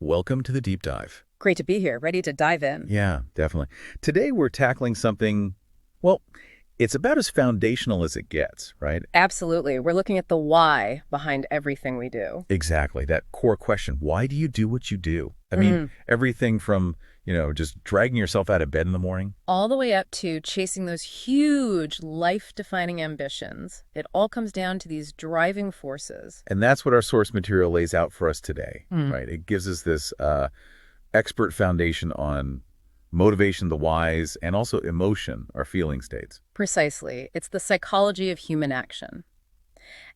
Welcome to the deep dive. Great to be here, ready to dive in. Yeah, definitely. Today we're tackling something, well, it's about as foundational as it gets, right? Absolutely. We're looking at the why behind everything we do. Exactly. That core question, why do you do what you do? I mean, Mhm. everything from, just dragging yourself out of bed in the morning. All the way up to chasing those huge life-defining ambitions. It all comes down to these driving forces. And that's what our source material lays out for us today, Mm. right? It gives us this expert foundation on motivation, the whys, and also emotion, our feeling states. Precisely. It's the psychology of human action.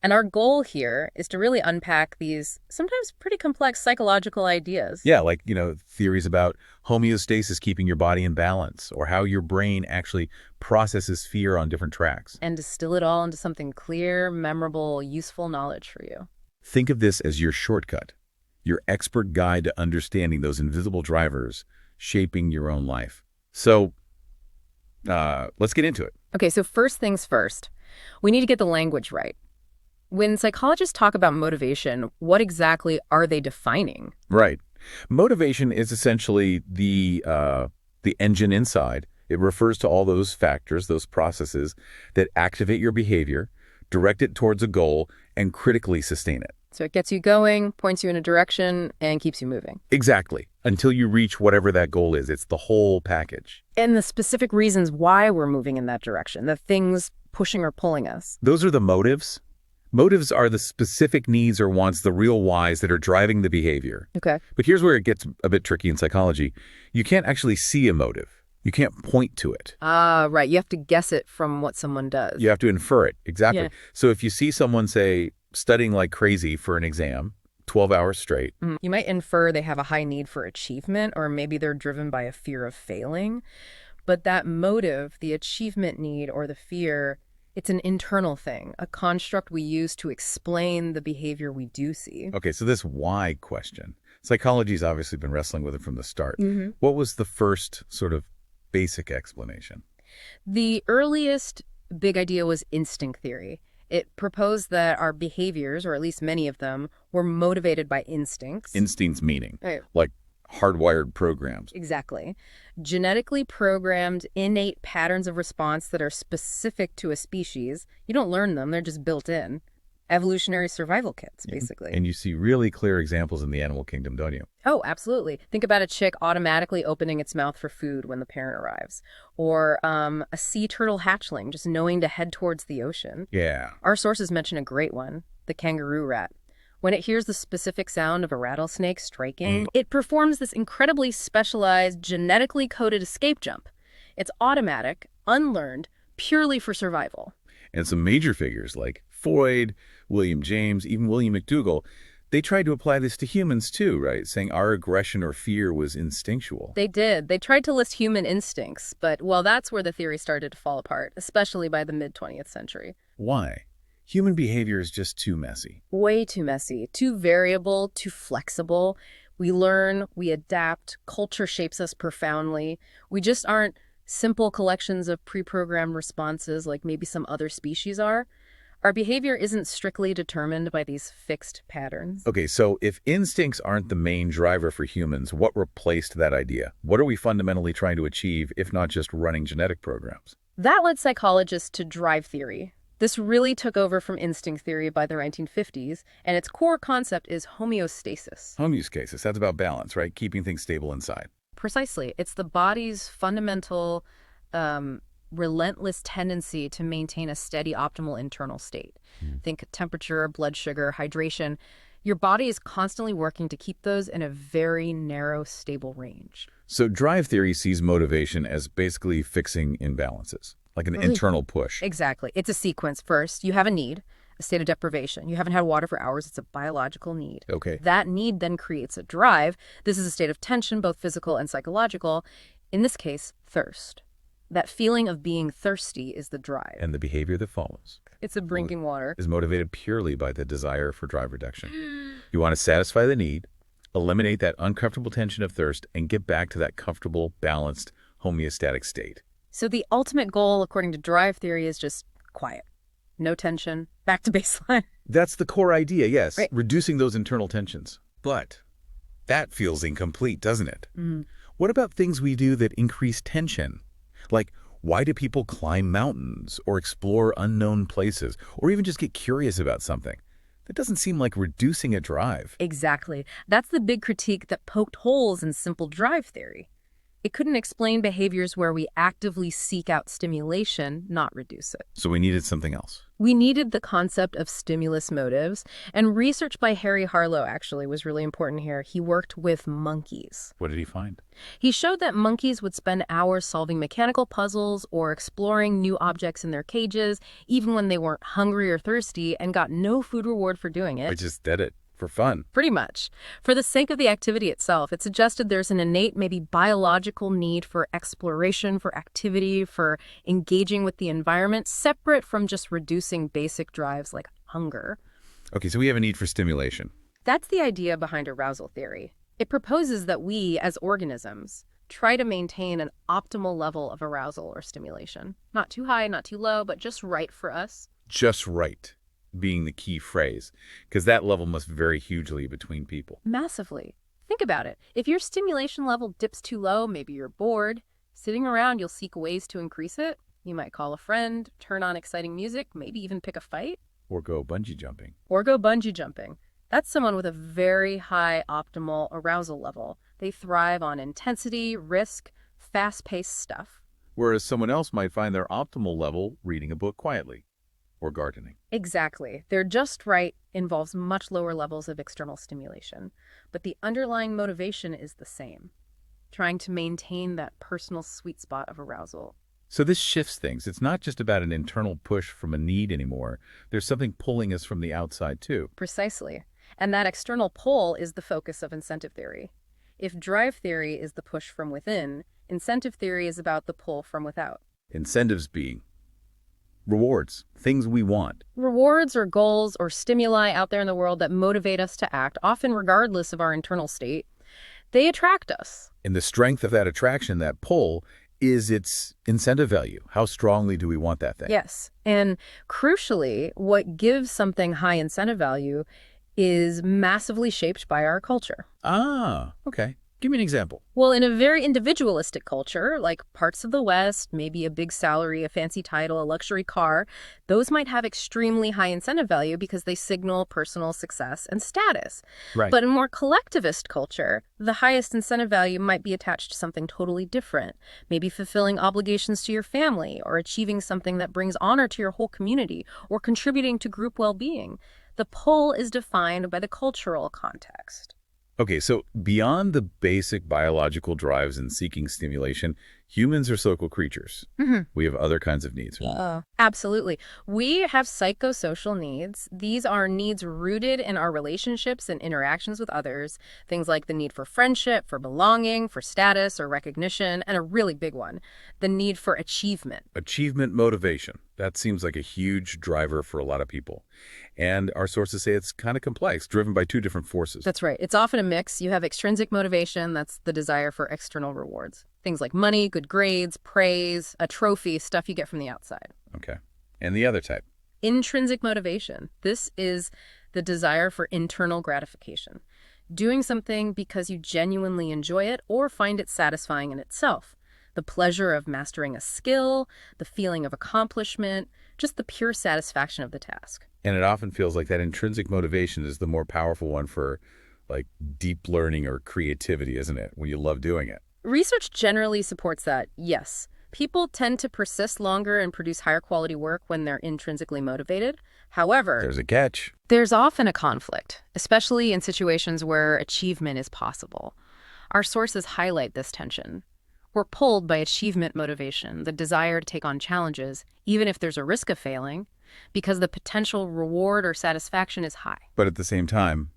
And our goal here is to really unpack these sometimes pretty complex psychological ideas. Yeah, like, theories about homeostasis, keeping your body in balance, or how your brain actually processes fear on different tracks. And distill it all into something clear, memorable, useful knowledge for you. Think of this as your shortcut, your expert guide to understanding those invisible drivers shaping your own life. So, let's get into it. Okay, so first things first, we need to get the language right. When psychologists talk about motivation, what exactly are they defining? Right. Motivation is essentially the engine inside. It refers to all those factors, those processes that activate your behavior, direct it towards a goal, and critically sustain it. So it gets you going, points you in a direction, and keeps you moving. Exactly. Until you reach whatever that goal is. It's the whole package. And the specific reasons why we're moving in that direction, the things pushing or pulling us. Those are the motives. Motives are the specific needs or wants, the real whys that are driving the behavior. Okay. But here's where it gets a bit tricky in psychology. You can't actually see a motive. You can't point to it. Right. You have to guess it from what someone does. You have to infer it. Exactly. Yeah. So if you see someone, say, studying like crazy for an exam, 12 hours straight. You might infer they have a high need for achievement, or maybe they're driven by a fear of failing. But that motive, the achievement need or the fear, it's an internal thing, a construct we use to explain the behavior we do see. Okay, so this why question, psychology's obviously been wrestling with it from the start. Mhm. What was the first sort of basic explanation? The earliest big idea was instinct theory. It proposed that our behaviors, or at least many of them, were motivated by instincts. Instincts meaning, Right. like hardwired programs. Exactly. Genetically programmed, innate patterns of response that are specific to a species. You don't learn them, they're just built in. Evolutionary survival kits, basically. And you see really clear examples in the animal kingdom, don't you? Oh, absolutely. Think about a chick automatically opening its mouth for food when the parent arrives. Or a sea turtle hatchling just knowing to head towards the ocean. Yeah. Our sources mention a great one, the kangaroo rat. When it hears the specific sound of a rattlesnake striking, it performs this incredibly specialized, genetically coded escape jump. It's automatic, unlearned, purely for survival. And some major figures like Freud, William James, even William McDougall, they tried to apply this to humans too, right? Saying our aggression or fear was instinctual. They did. They tried to list human instincts, but, well, that's where the theory started to fall apart, especially by the mid-20th century. Why? Human behavior is just too messy. Way too messy, too variable, too flexible. We learn, we adapt, culture shapes us profoundly. We just aren't simple collections of pre-programmed responses like maybe some other species are. Our behavior isn't strictly determined by these fixed patterns. Okay, so if instincts aren't the main driver for humans, what replaced that idea? What are we fundamentally trying to achieve, if not just running genetic programs? That led psychologists to drive theory. This really took over from instinct theory by the 1950s, and its core concept is homeostasis. Homeostasis, that's about balance, right? Keeping things stable inside. Precisely. It's the body's fundamental, relentless tendency to maintain a steady, optimal internal state. Think temperature, blood sugar, hydration. Your body is constantly working to keep those in a very narrow, stable range. So drive theory sees motivation as basically fixing imbalances, like an internal push. Exactly. It's a sequence. First, you have a need, a state of deprivation. You haven't had water for hours. It's a biological need. Okay. That need then creates a drive. This is a state of tension, both physical and psychological. In this case, thirst. That feeling of being thirsty is the drive. And the behavior that follows It's a drinking water. is motivated purely by the desire for drive reduction. You want to satisfy the need, eliminate that uncomfortable tension of thirst, and get back to that comfortable, balanced, homeostatic state. So the ultimate goal, according to drive theory, is just quiet. No tension. Back to baseline. That's the core idea, yes. Right. Reducing those internal tensions. But That feels incomplete, doesn't it? Mm. What about things we do that increase tension? Like, why do people climb mountains or explore unknown places or even just get curious about something? That doesn't seem like reducing a drive. Exactly. That's the big critique that poked holes in simple drive theory. It couldn't explain behaviors where we actively seek out stimulation, not reduce it. So we needed something else. We needed the concept of stimulus motives, and research by Harry Harlow actually was really important here. He worked with monkeys. What did he find? He showed that monkeys would spend hours solving mechanical puzzles or exploring new objects in their cages, even when they weren't hungry or thirsty, and got no food reward for doing I it. just did it for fun. Pretty much. For the sake of the activity itself, it suggested there's an innate, maybe biological need for exploration, for activity, for engaging with the environment, separate from just reducing basic drives like hunger. Okay, so we have a need for stimulation. That's the idea behind arousal theory. It proposes that we, as organisms, try to maintain an optimal level of arousal or stimulation. Not too high, not too low, but just right for us. Just right being the key phrase, because that level must vary hugely between people. Massively. Think about it. If your stimulation level dips too low, maybe you're bored. Sitting around, you'll seek ways to increase it. You might call a friend, turn on exciting music, maybe even pick a fight. Or go bungee jumping. Or go bungee jumping. That's someone with a very high optimal arousal level. They thrive on intensity, risk, fast-paced stuff. Whereas someone else might find their optimal level reading a book quietly or gardening. Exactly. Their just right involves much lower levels of external stimulation, but the underlying motivation is the same, trying to maintain that personal sweet spot of arousal. So this shifts things. It's not just about an internal push from a need anymore. There's something pulling us from the outside, too. Precisely. And that external pull is the focus of incentive theory. If drive theory is the push from within, incentive theory is about the pull from without. Incentives being rewards, things we want. Rewards or goals or stimuli out there in the world that motivate us to act, often regardless of our internal state, they attract us. And the strength of that attraction, that pull, is its incentive value. How strongly do we want that thing? Yes. And crucially, what gives something high incentive value is massively shaped by our culture. Ah, okay. Give me an example. Well, in a very individualistic culture, like parts of the West, maybe a big salary, a fancy title, a luxury car, those might have extremely high incentive value because they signal personal success and status. Right. But in more collectivist culture, the highest incentive value might be attached to something totally different, maybe fulfilling obligations to your family or achieving something that brings honor to your whole community or contributing to group well-being. The pull is defined by the cultural context. Okay, so beyond the basic biological drives in seeking stimulation, humans are social creatures. We have other kinds of needs. Absolutely. We have psychosocial needs. These are needs rooted in our relationships and interactions with others. Things like the need for friendship, for belonging, for status or recognition, and a really big one, the need for achievement. Achievement motivation. That seems like a huge driver for a lot of people. And our sources say it's kind of complex, driven by two different forces. That's right. It's often a mix. You have extrinsic motivation, that's the desire for external rewards. Things like money, good grades, praise, a trophy, stuff you get from the outside. Okay. And the other type? Intrinsic motivation. This is the desire for internal gratification. Doing something because you genuinely enjoy it or find it satisfying in itself. The pleasure of mastering a skill, the feeling of accomplishment, just the pure satisfaction of the task. And it often feels like that intrinsic motivation is the more powerful one for, like, deep learning or creativity, isn't it? When you love doing it. Research generally supports that, yes. People tend to persist longer and produce higher quality work when they're intrinsically motivated. However, There's a catch. there's often a conflict, especially in situations where achievement is possible. Our sources highlight this tension. We're pulled by achievement motivation, the desire to take on challenges, even if there's a risk of failing, because the potential reward or satisfaction is high. But at the same time,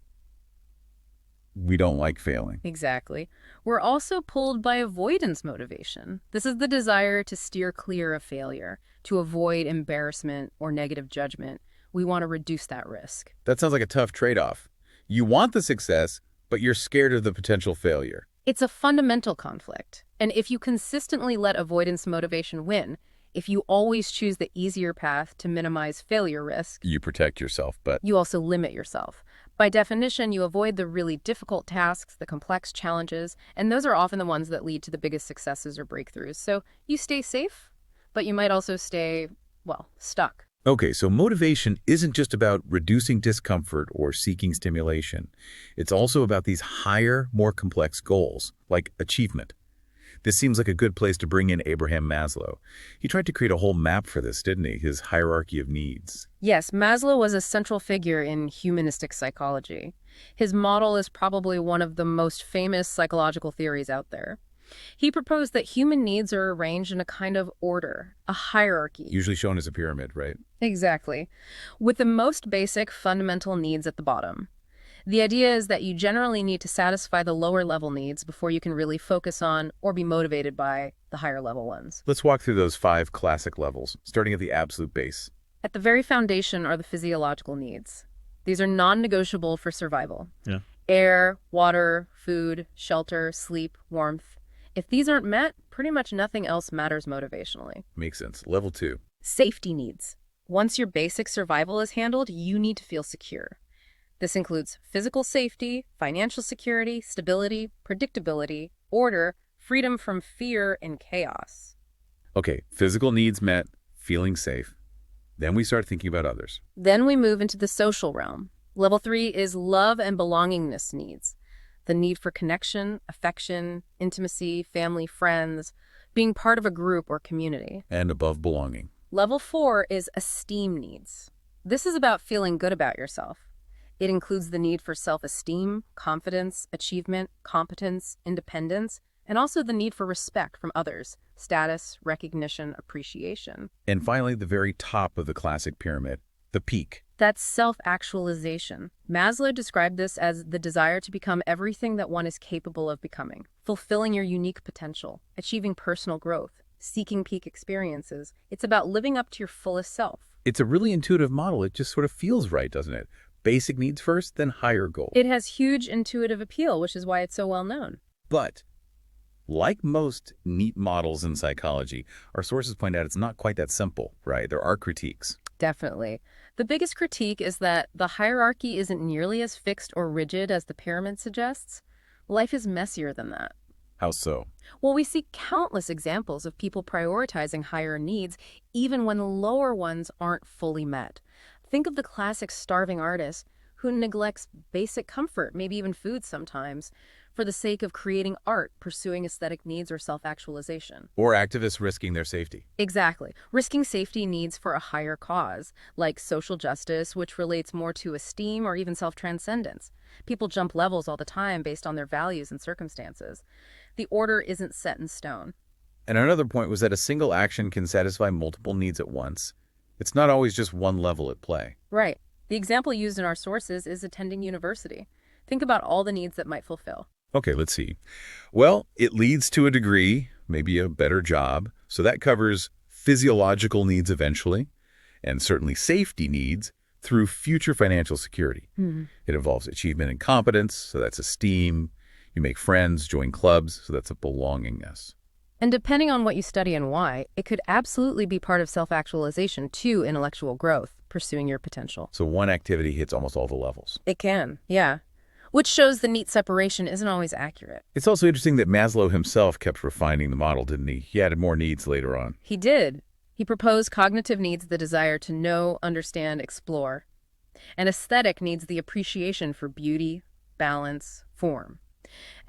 we don't like failing. Exactly. We're also pulled by avoidance motivation. This is the desire to steer clear of failure, to avoid embarrassment or negative judgment. We want to reduce that risk. That sounds like a tough trade-off. You want the success, but you're scared of the potential failure. It's a fundamental conflict. And if you consistently let avoidance motivation win, if you always choose the easier path to minimize failure risk, You protect yourself, but you also limit yourself. By definition, you avoid the really difficult tasks, the complex challenges, and those are often the ones that lead to the biggest successes or breakthroughs. So you stay safe, but you might also stay, well, stuck. Okay, so motivation isn't just about reducing discomfort or seeking stimulation. It's also about these higher, more complex goals, like achievement. This seems like a good place to bring in Abraham Maslow. He tried to create a whole map for this, didn't he? His hierarchy of needs. Yes, Maslow was a central figure in humanistic psychology. His model is probably one of the most famous psychological theories out there. He proposed that human needs are arranged in a kind of order, a hierarchy. Usually shown as a pyramid, right? Exactly. With the most basic fundamental needs at the bottom. The idea is that you generally need to satisfy the lower level needs before you can really focus on or be motivated by the higher level ones. Let's walk through those 5 classic levels, starting at the absolute base. At the very foundation are the physiological needs. These are non-negotiable for survival. Yeah. Air, water, food, shelter, sleep, warmth. If these aren't met, pretty much nothing else matters motivationally. Makes sense. Level 2. Safety needs. Once your basic survival is handled, you need to feel secure. This includes physical safety, financial security, stability, predictability, order, freedom from fear and chaos. Okay, physical needs met, feeling safe. Then we start thinking about others. Then we move into the social realm. Level 3 is love and belongingness needs. The need for connection, affection, intimacy, family, friends, being part of a group or community. And above belonging. Level 4 is esteem needs. This is about feeling good about yourself. It includes the need for self-esteem, confidence, achievement, competence, independence, and also the need for respect from others, status, recognition, appreciation. And finally, the very top of the classic pyramid, the peak. That's self-actualization. Maslow described this as the desire to become everything that one is capable of becoming, fulfilling your unique potential, achieving personal growth, seeking peak experiences. It's about living up to your fullest self. It's a really intuitive model. It just sort of feels right, doesn't it? Basic needs first, then higher goals. It has huge intuitive appeal, which is why it's so well known. But like most neat models in psychology, our sources point out it's not quite that simple, right? There are critiques. Definitely. The biggest critique is that the hierarchy isn't nearly as fixed or rigid as the pyramid suggests. Life is messier than that. How so? Well, we see countless examples of people prioritizing higher needs even when the lower ones aren't fully met. Think of the classic starving artist who neglects basic comfort, maybe even food sometimes, for the sake of creating art, pursuing aesthetic needs or self-actualization. Or activists risking their safety. Exactly. Risking safety needs for a higher cause, like social justice, which relates more to esteem or even self-transcendence. People jump levels all the time based on their values and circumstances. The order isn't set in stone. And another point was that a single action can satisfy multiple needs at once. It's not always just one level at play. Right. The example used in our sources is attending university. Think about all the needs that might fulfill. Okay, let's see. Well, it leads to a degree, maybe a better job. So that covers physiological needs eventually, and certainly safety needs through future financial security. It involves achievement and competence, so that's esteem. You make friends, join clubs, so that's a belongingness. And depending on what you study and why, it could absolutely be part of self-actualization to intellectual growth, pursuing your potential. So one activity hits almost all the levels. It can, yeah. Which shows the neat separation isn't always accurate. It's also interesting that Maslow himself kept refining the model, didn't he? He added more needs later on. He did. He proposed cognitive needs the desire to know, understand, explore. And aesthetic needs the appreciation for beauty, balance, form.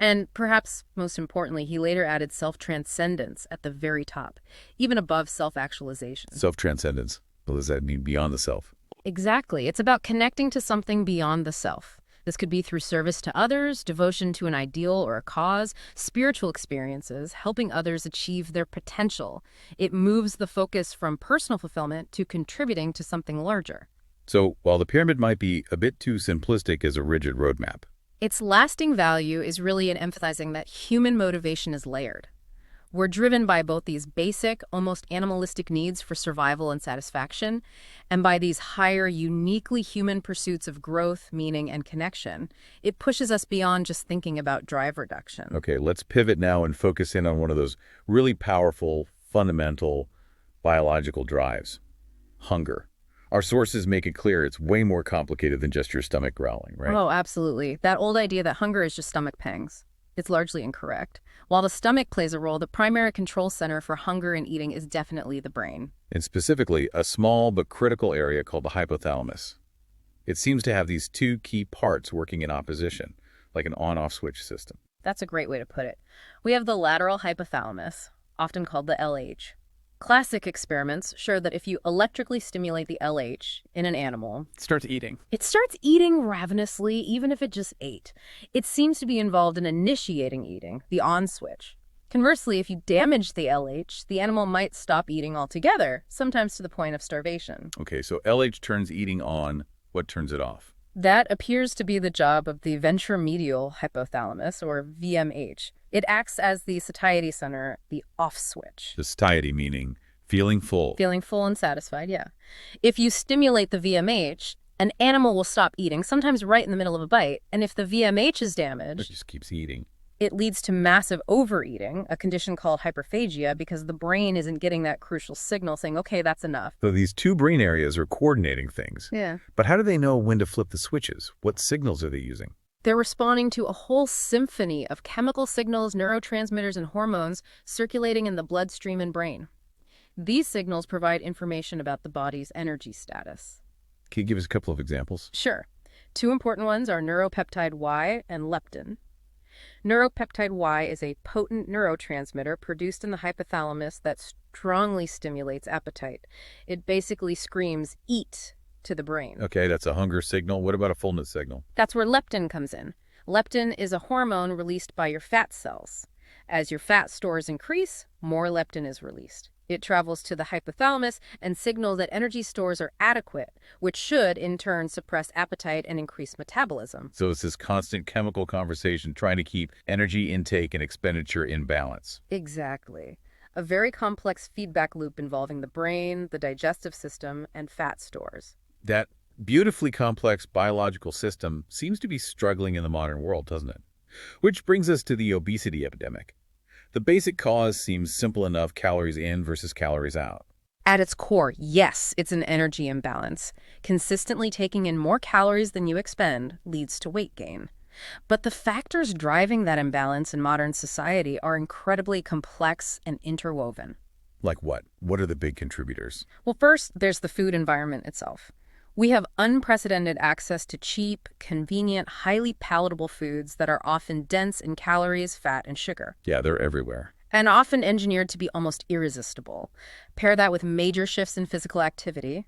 And perhaps most importantly, he later added self-transcendence at the very top, even above self-actualization. Self-transcendence. What does that mean beyond the self? Exactly. It's about connecting to something beyond the self. This could be through service to others, devotion to an ideal or a cause, spiritual experiences, helping others achieve their potential. It moves the focus from personal fulfillment to contributing to something larger. So while the pyramid might be a bit too simplistic as a rigid roadmap, its lasting value is really in emphasizing that human motivation is layered. We're driven by both these basic, almost animalistic needs for survival and satisfaction, and by these higher, uniquely human pursuits of growth, meaning, and connection. It pushes us beyond just thinking about drive reduction. Okay, let's pivot now and focus in on one of those really powerful, fundamental biological drives, hunger. Our sources make it clear it's way more complicated than just your stomach growling, right? Oh, absolutely. That old idea that hunger is just stomach pangs. It's largely incorrect. While the stomach plays a role, the primary control center for hunger and eating is definitely the brain. And specifically, a small but critical area called the hypothalamus. It seems to have these two key parts working in opposition, like an on-off switch system. That's a great way to put it. We have the lateral hypothalamus, often called the LH. Classic experiments show that if you electrically stimulate the LH in an animal, It starts eating. it starts eating ravenously, even if it just ate. It seems to be involved in initiating eating, the on switch. Conversely, if you damage the LH, the animal might stop eating altogether, sometimes to the point of starvation. Okay, so LH turns eating on. What turns it off? That appears to be the job of the ventromedial hypothalamus, or VMH. It acts as the satiety center, the off switch. The satiety meaning feeling full. Feeling full and satisfied, yeah. If you stimulate the VMH, an animal will stop eating, sometimes right in the middle of a bite. And if the VMH is It damaged, just keeps eating. it leads to massive overeating, a condition called hyperphagia, because the brain isn't getting that crucial signal saying, okay, that's enough. So these two brain areas are coordinating things. Yeah. But how do they know when to flip the switches? What signals are they using? They're responding to a whole symphony of chemical signals, neurotransmitters, and hormones circulating in the bloodstream and brain. These signals provide information about the body's energy status. Can you give us a couple of examples? Sure. Two important ones are neuropeptide Y and leptin. Neuropeptide Y is a potent neurotransmitter produced in the hypothalamus that strongly stimulates appetite. It basically screams, eat, to the brain. Okay, that's a hunger signal. What about a fullness signal? That's where leptin comes in. Leptin is a hormone released by your fat cells. As your fat stores increase, more leptin is released. It travels to the hypothalamus and signals that energy stores are adequate, which should, in turn, suppress appetite and increase metabolism. So it's this constant chemical conversation trying to keep energy intake and expenditure in balance. Exactly. A very complex feedback loop involving the brain, the digestive system, and fat stores. That beautifully complex biological system seems to be struggling in the modern world, doesn't it? Which brings us to the obesity epidemic. The basic cause seems simple enough: calories in versus calories out. At its core, yes, it's an energy imbalance. Consistently taking in more calories than you expend leads to weight gain. But the factors driving that imbalance in modern society are incredibly complex and interwoven. Like what? What are the big contributors? Well, first, there's the food environment itself. We have unprecedented access to cheap, convenient, highly palatable foods that are often dense in calories, fat, and sugar, Yeah, they're everywhere. and often engineered to be almost irresistible. Pair that with major shifts in physical activity.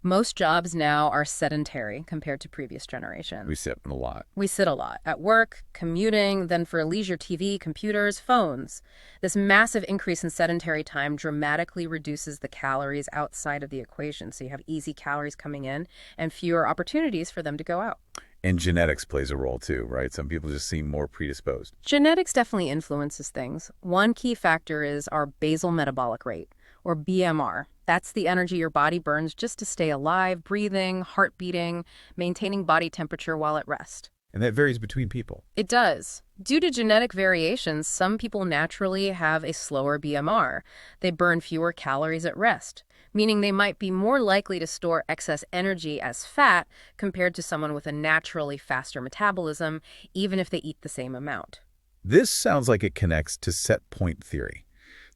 Most jobs now are sedentary compared to previous generations. We sit in a lot. We sit a lot at work, commuting, then for leisure TV, computers, phones. This massive increase in sedentary time dramatically reduces the calories outside of the equation. So you have easy calories coming in and fewer opportunities for them to go out. And genetics plays a role too, right? Some people just seem more predisposed. Genetics definitely influences things. One key factor is our basal metabolic rate, or BMR. That's the energy your body burns just to stay alive, breathing, heart beating, maintaining body temperature while at rest. And that varies between people. It does. Due to genetic variations, some people naturally have a slower BMR. They burn fewer calories at rest, meaning they might be more likely to store excess energy as fat compared to someone with a naturally faster metabolism, even if they eat the same amount. This sounds like it connects to set point theory.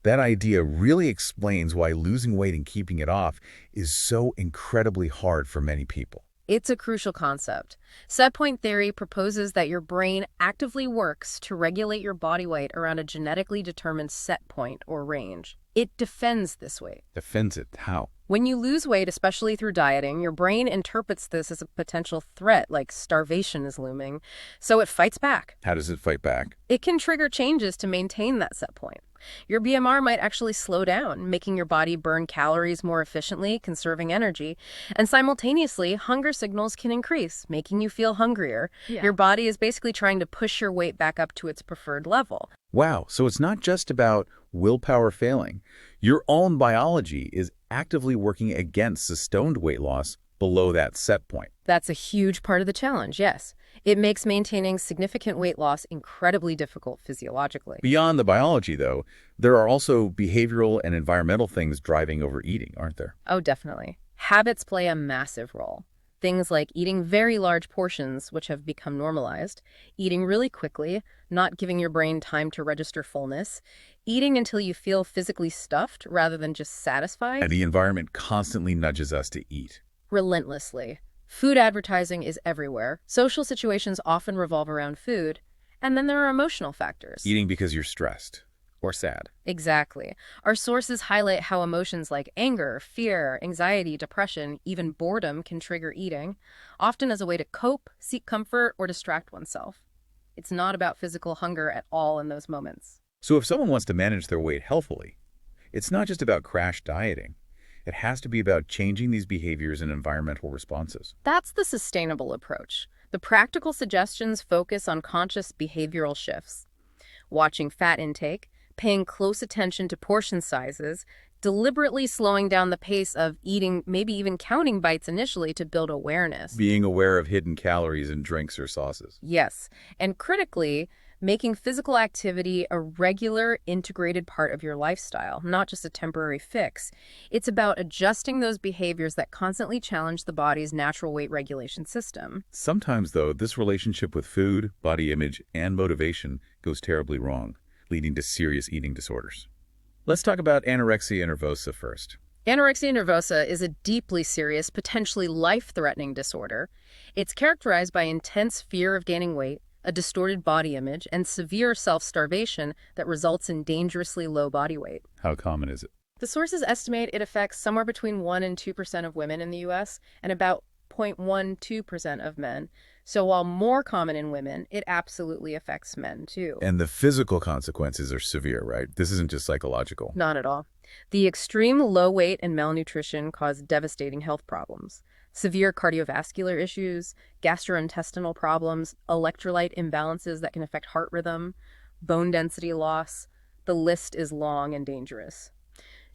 That idea really explains why losing weight and keeping it off is so incredibly hard for many people. It's a crucial concept. Set point theory proposes that your brain actively works to regulate your body weight around a genetically determined set point or range. It defends this weight. Defends it. How? When you lose weight, especially through dieting, your brain interprets this as a potential threat, like starvation is looming, so it fights back. How does it fight back? It can trigger changes to maintain that set point. Your BMR might actually slow down, making your body burn calories more efficiently, conserving energy, and simultaneously, hunger signals can increase, making you feel hungrier. Yeah. Your body is basically trying to push your weight back up to its preferred level. Wow, so it's not just about willpower failing. Your own biology is actively working against sustained weight loss below that set point. That's a huge part of the challenge, yes. It makes maintaining significant weight loss incredibly difficult physiologically. Beyond the biology, though, there are also behavioral and environmental things driving overeating, aren't there? Oh, definitely. Habits play a massive role. Things like eating very large portions, which have become normalized, eating really quickly, not giving your brain time to register fullness, eating until you feel physically stuffed rather than just satisfied, And the environment constantly nudges us to eat. relentlessly. Food advertising is everywhere. Social situations often revolve around food. And then there are emotional factors. Eating because you're stressed or sad. Exactly. Our sources highlight how emotions like anger, fear, anxiety, depression, even boredom can trigger eating, often as a way to cope, seek comfort, or distract oneself. It's not about physical hunger at all in those moments. So if someone wants to manage their weight healthfully, it's not just about crash dieting. It has to be about changing these behaviors and environmental responses. That's the sustainable approach. The practical suggestions focus on conscious behavioral shifts, watching fat intake, paying close attention to portion sizes, deliberately slowing down the pace of eating, maybe even counting bites initially to build awareness. Being aware of hidden calories in drinks or sauces. Yes, and critically, making physical activity a regular, integrated part of your lifestyle, not just a temporary fix. It's about adjusting those behaviors that constantly challenge the body's natural weight regulation system. Sometimes, though, this relationship with food, body image, and motivation goes terribly wrong, leading to serious eating disorders. Let's talk about anorexia nervosa first. Anorexia nervosa is a deeply serious, potentially life-threatening disorder. It's characterized by intense fear of gaining weight, a distorted body image, and severe self-starvation that results in dangerously low body weight. How common is it? The sources estimate it affects somewhere between 1 and 2% of women in the U.S. and about 0.12% of men. So while more common in women, it absolutely affects men too. And the physical consequences are severe, right? This isn't just psychological. Not at all. The extreme low weight and malnutrition cause devastating health problems. Severe cardiovascular issues, gastrointestinal problems, electrolyte imbalances that can affect heart rhythm, bone density loss. The list is long and dangerous.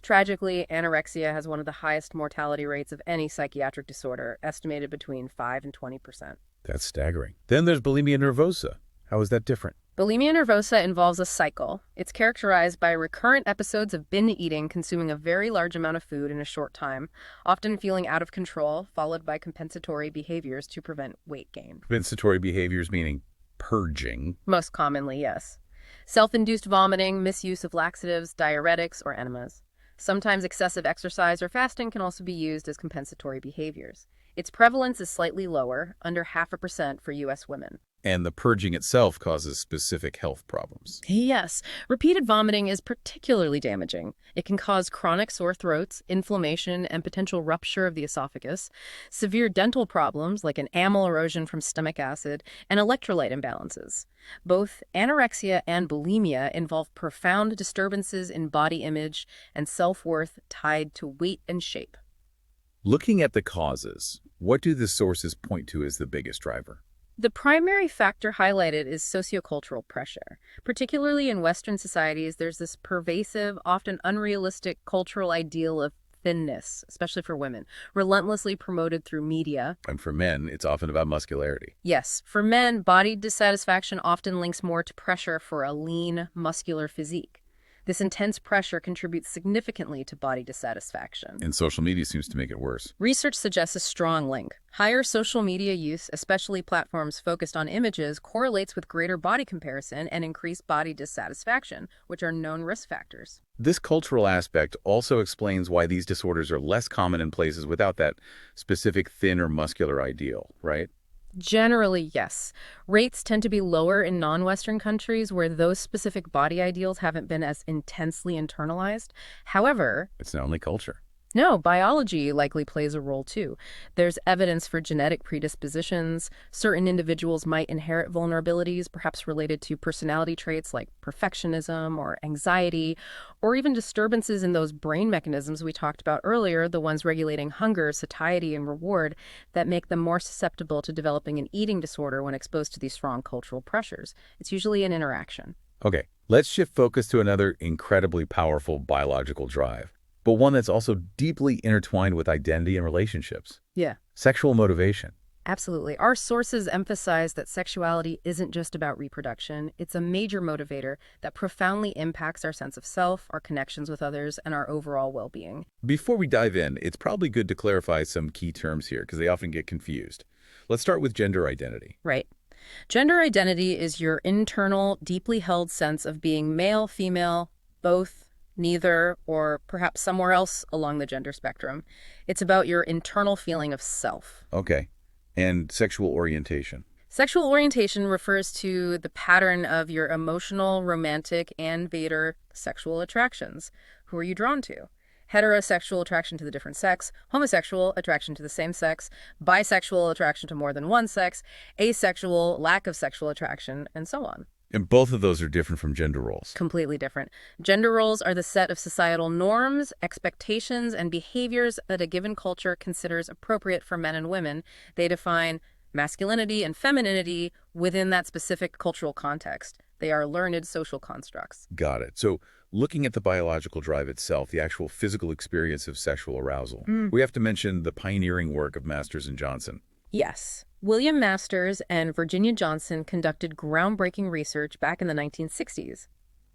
Tragically, anorexia has one of the highest mortality rates of any psychiatric disorder, estimated between 5 and 20%. That's staggering. Then there's bulimia nervosa. How is that different? Bulimia nervosa involves a cycle. It's characterized by recurrent episodes of binge eating, consuming a very large amount of food in a short time, often feeling out of control, followed by compensatory behaviors to prevent weight gain. Compensatory behaviors meaning purging. Most commonly, yes. Self-induced vomiting, misuse of laxatives, diuretics, or enemas. Sometimes excessive exercise or fasting can also be used as compensatory behaviors. Its prevalence is slightly lower, under 0.5% for U.S. women. And the purging itself causes specific health problems. Yes, repeated vomiting is particularly damaging. It can cause chronic sore throats, inflammation, and potential rupture of the esophagus, severe dental problems like an enamel erosion from stomach acid, and electrolyte imbalances. Both anorexia and bulimia involve profound disturbances in body image and self-worth tied to weight and shape. Looking at the causes, what do the sources point to as the biggest driver? The primary factor highlighted is sociocultural pressure. Particularly in Western societies, there's this pervasive, often unrealistic cultural ideal of thinness, especially for women, relentlessly promoted through media. And for men, it's often about muscularity. Yes, for men, body dissatisfaction often links more to pressure for a lean, muscular physique. This intense pressure contributes significantly to body dissatisfaction. And social media seems to make it worse. Research suggests a strong link. Higher social media use, especially platforms focused on images, correlates with greater body comparison and increased body dissatisfaction, which are known risk factors. This cultural aspect also explains why these disorders are less common in places without that specific thin or muscular ideal, right? Generally, yes. Rates tend to be lower in non-Western countries where those specific body ideals haven't been as intensely internalized. However, It's not only culture. no, biology likely plays a role too. There's evidence for genetic predispositions. Certain individuals might inherit vulnerabilities, perhaps related to personality traits like perfectionism or anxiety, or even disturbances in those brain mechanisms we talked about earlier, the ones regulating hunger, satiety, and reward, that make them more susceptible to developing an eating disorder when exposed to these strong cultural pressures. It's usually an interaction. Okay, let's shift focus to another incredibly powerful biological drive, but one that's also deeply intertwined with identity and relationships. Yeah. Sexual motivation. Absolutely. Our sources emphasize that sexuality isn't just about reproduction. It's a major motivator that profoundly impacts our sense of self, our connections with others, and our overall well-being. Before we dive in, it's probably good to clarify some key terms here because they often get confused. Let's start with gender identity. Right. Gender identity is your internal, deeply held sense of being male, female, both, neither, or perhaps somewhere else along the gender spectrum. It's about your internal feeling of self. Okay. And sexual orientation. Sexual orientation refers to the pattern of your emotional, romantic, and vader sexual attractions. Who are you drawn to? Heterosexual attraction to the different sex, homosexual attraction to the same sex, bisexual attraction to more than one sex, asexual, lack of sexual attraction, and so on. And both of those are different from gender roles. Completely different. Gender roles are the set of societal norms, expectations, and behaviors that a given culture considers appropriate for men and women. They define masculinity and femininity within that specific cultural context. They are learned social constructs. Got it. So looking at the biological drive itself, the actual physical experience of sexual arousal, we have to mention the pioneering work of Masters and Johnson. Yes. William Masters and Virginia Johnson conducted groundbreaking research back in the 1960s.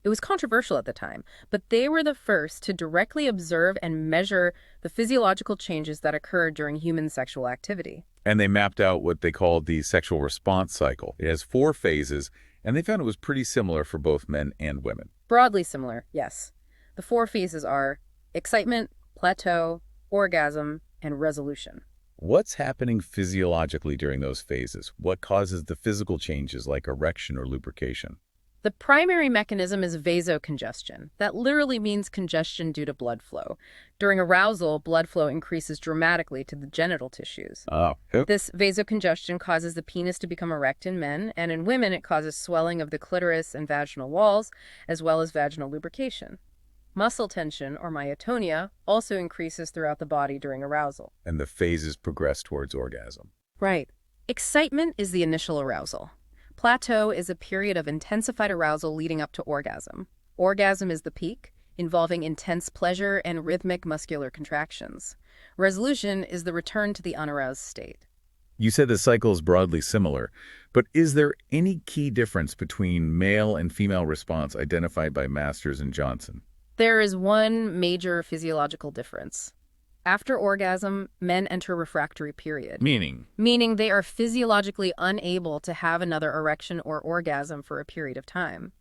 It was controversial at the time, but they were the first to directly observe and measure the physiological changes that occurred during human sexual activity. And they mapped out what they called the sexual response cycle. It has 4 phases, and they found it was pretty similar for both men and women. Broadly similar, yes. The 4 phases are excitement, plateau, orgasm, and resolution. What's happening physiologically during those phases? What causes the physical changes like erection or lubrication? The primary mechanism is vasocongestion. That literally means congestion due to blood flow. During arousal, blood flow increases dramatically to the genital tissues. Oh, This vasocongestion causes the penis to become erect in men, and in women it causes swelling of the clitoris and vaginal walls, as well as vaginal lubrication. Muscle tension, or myotonia, also increases throughout the body during arousal. and the phases progress towards orgasm. Right. Excitement is the initial arousal. Plateau is a period of intensified arousal leading up to orgasm. Orgasm is the peak, involving intense pleasure and rhythmic muscular contractions. Resolution is the return to the unaroused state. You said the cycle is broadly similar, but is there any key difference between male and female response identified by Masters and Johnson? There is one major physiological difference. After orgasm, men enter refractory period, Meaning? meaning they are physiologically unable to have another erection or orgasm for a period of time.